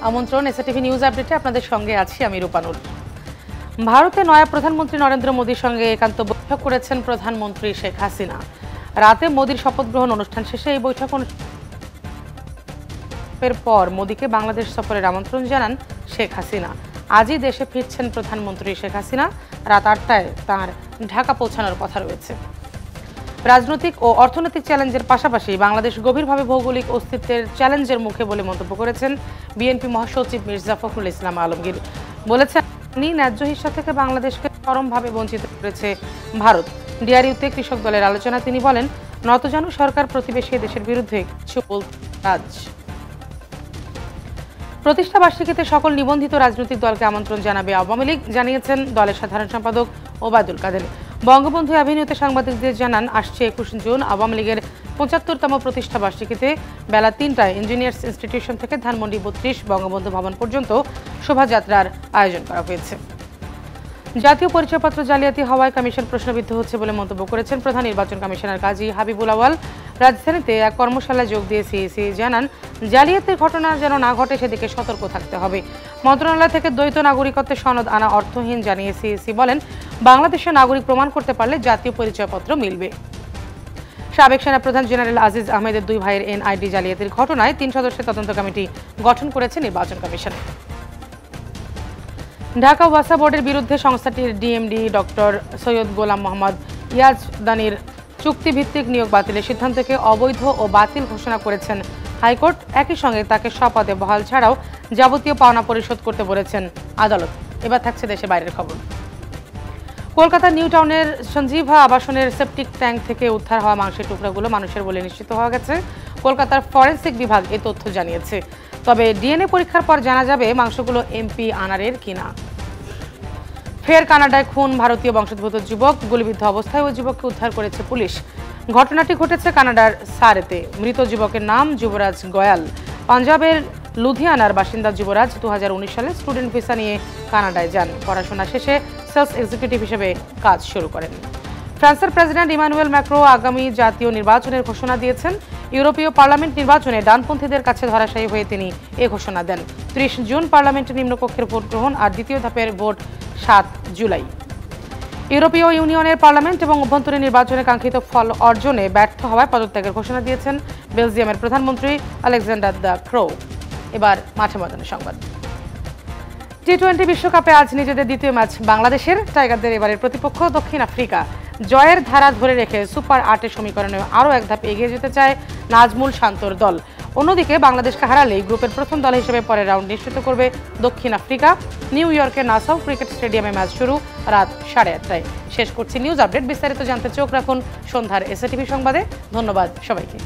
আমন্ত্রণ SATV news আপডেটে আপনাদের সঙ্গে আছি আমি রূপানুর। ভারতে নয়া প্রধানমন্ত্রী নরেন্দ্র মোদীর সঙ্গে একান্ত বৈঠক করেছেন প্রধানমন্ত্রী শেখ হাসিনা। রাতে মোদীর শপথ গ্রহণ অনুষ্ঠান শেষে এই বৈঠক অনুষ্ঠিতের পর মোদীকে বাংলাদেশ সফরের আমন্ত্রণ জানান শেখ হাসিনা। আজই দেশে ফিরছেন প্রধানমন্ত্রী শেখ হাসিনা। রাত ৮টায় তাঁর ঢাকা পৌঁছানোর কথা রয়েছে। রাজনৈতিক ও অর্থনৈতিক চ্যালেঞ্জের পাশাপাশি বাংলাদেশ গভীরভাবে ভৌগোলিক অস্তিত্বের চ্যালেঞ্জের মুখে বলে মন্তব্য করেছেন বিএনপি মহাসচিব মির্জা ফখরুল ইসলাম আলমগীর। বলেছেন, ন্যায্য হিস্সা থেকে বাংলাদেশকে চরমভাবে বঞ্চিত করেছে ভারত। ডিআরইউতে কৃষক দলের আলোচনা তিনি বলেন, নতজানু সরকার প্রতিবেশী দেশের বিরুদ্ধে কিছু বলতে কাজ। প্রতিষ্ঠা বার্ষিকীতে সকল নিবন্ধিত রাজনৈতিক দলকে আমন্ত্রণ জানাবে আওয়ামী লীগ, জানিয়েছেন দলের সাধারণ সম্পাদক ওবায়দুল কাদের। বঙ্গবন্ধু অ্যাভিনিউতে সাংবাদিকদের জানান, আসছে ২১ জুন আওয়ামী লীগের ৭৫তম প্রতিষ্ঠা বার্ষিকীতে বেলা ৩টায় ইঞ্জিনিয়ার্স ইনস্টিটিউশন থেকে ধানমন্ডি ৩২ বঙ্গবন্ধু ভবন পর্যন্ত শোভাযাত্রার আয়োজন করা হয়েছে। জাতীয় পরিচয়পত্র জালিয়াতি হওয়ায় কমিশন প্রশ্নবিদ্ধ হচ্ছে বলে মন্তব্য করেছেন প্রধান নির্বাচন কমিশনার কাজী হাবিবুল আওয়াল। রাজধানীতে এক কর্মশালায় যোগ দিয়ে সিইসি জানান, জালিয়াতির ঘটনা যেন না ঘটে সেদিকে সতর্ক থাকতে হবে। মন্ত্রণালয় থেকে দ্বৈত নাগরিকত্বের সনদ আনা অর্থহীন জানিয়ে সিইসি বলেন, বাংলাদেশের নাগরিক প্রমাণ করতে পারলে জাতীয় পরিচয়পত্র মিলবে। সাবেক সেনাপ্রধান জেনারেল আজিজ আহমেদের ২ ভাইয়ের এনআইডি জালিয়াতির ঘটনায় ৩ সদস্যের তদন্ত কমিটি গঠন করেছে নির্বাচন কমিশন। ঢাকা ওয়াসা বোর্ডের বিরুদ্ধে সংস্থাটির ডিএমডি ডক্টর সৈয়দ গোলাম মোহাম্মদ ইয়াজদানির চুক্তিভিত্তিক নিয়োগ বাতিলের সিদ্ধান্তকে অবৈধ ও বাতিল ঘোষণা করেছেন হাইকোর্ট। একই সঙ্গে তাকে স্বপদে বহাল ছাড়াও যাবতীয় পাওনা পরিশোধ করতে বলেছেন আদালত। এবার থাকছে দেশে বাইরের খবর। কলকাতার নিউ টাউনের সঞ্জীভা আবাসনের সেপটিক ট্যাঙ্ক থেকে উদ্ধার হওয়া মাংসের টুকরাগুলো মানুষের বলে নিশ্চিত হওয়া গেছে। কলকাতার ফরেনসিক বিভাগ এ তথ্য জানিয়েছে। তবে ডিএনএ পরীক্ষার পর জানা যাবে মাংসগুলো এমপি আনারের কিনা। ফের কানাডায় খুন ভারতীয় বংশোদ্ভূত যুবক। গুলিবিদ্ধ অবস্থায় ওই যুবককে উদ্ধার করেছে পুলিশ। ঘটনাটি ঘটেছে কানাডার সারেতে। মৃত যুবকের নাম যুবরাজ গয়াল। পাঞ্জাবের লুধিয়ানার বাসিন্দা যুবরাজ ২০১৯ সালে স্টুডেন্ট ভিসা নিয়ে কানাডায় যান। পড়াশোনা শেষে সেলস এক্সিকিউটিভ হিসেবে কাজ শুরু করেন। ফ্রান্সের প্রেসিডেন্ট ইমানুয়েল ম্যাক্রো আগামী জাতীয় নির্বাচনের ঘোষণা দিয়েছেন। ইউরোপীয় পার্লামেন্ট নির্বাচনে ডানপন্থীদের কাছে ধরাশায়ী হয়ে তিনি এ ঘোষণা দেন। ৩০ জুন পার্লামেন্টের নিম্নকক্ষের ভোট গ্রহণ আর দ্বিতীয় ধাপের ভোট ৭ জুলাই। ইউরোপীয় ইউনিয়নের পার্লামেন্ট এবং অভ্যন্তরীণ নির্বাচনে কাঙ্ক্ষিত ফল অর্জনে ব্যর্থ হওয়ায় পদত্যাগের ঘোষণা দিয়েছেন বেলজিয়ামের প্রধানমন্ত্রী আলেকজান্ডার দ্য ক্রো। এবার মাঠে ময়দানের সংবাদ। টি-20 বিশ্বকাপে আজ নিজেদের দ্বিতীয় ম্যাচ বাংলাদেশের। টাইগারদের এবারের প্রতিপক্ষ দক্ষিণ আফ্রিকা। জয়ের ধারা ধরে রেখে সুপার ৮-এর সমীকরণে আরও এক ধাপ এগিয়ে যেতে চায় নাজমুল শান্তর দল। অন্যদিকে বাংলাদেশকে হারালেই গ্রুপের প্রথম দল হিসেবে পরের রাউন্ড নিশ্চিত করবে দক্ষিণ আফ্রিকা। নিউ ইয়র্কের নাসাউ ক্রিকেট স্টেডিয়ামে ম্যাচ শুরু রাত 8:30টায়। শেষ করছি নিউজ আপডেট। বিস্তারিত জানতে চোখ রাখুন সন্ধ্যার এসএটিভি সংবাদে। ধন্যবাদ সবাইকে।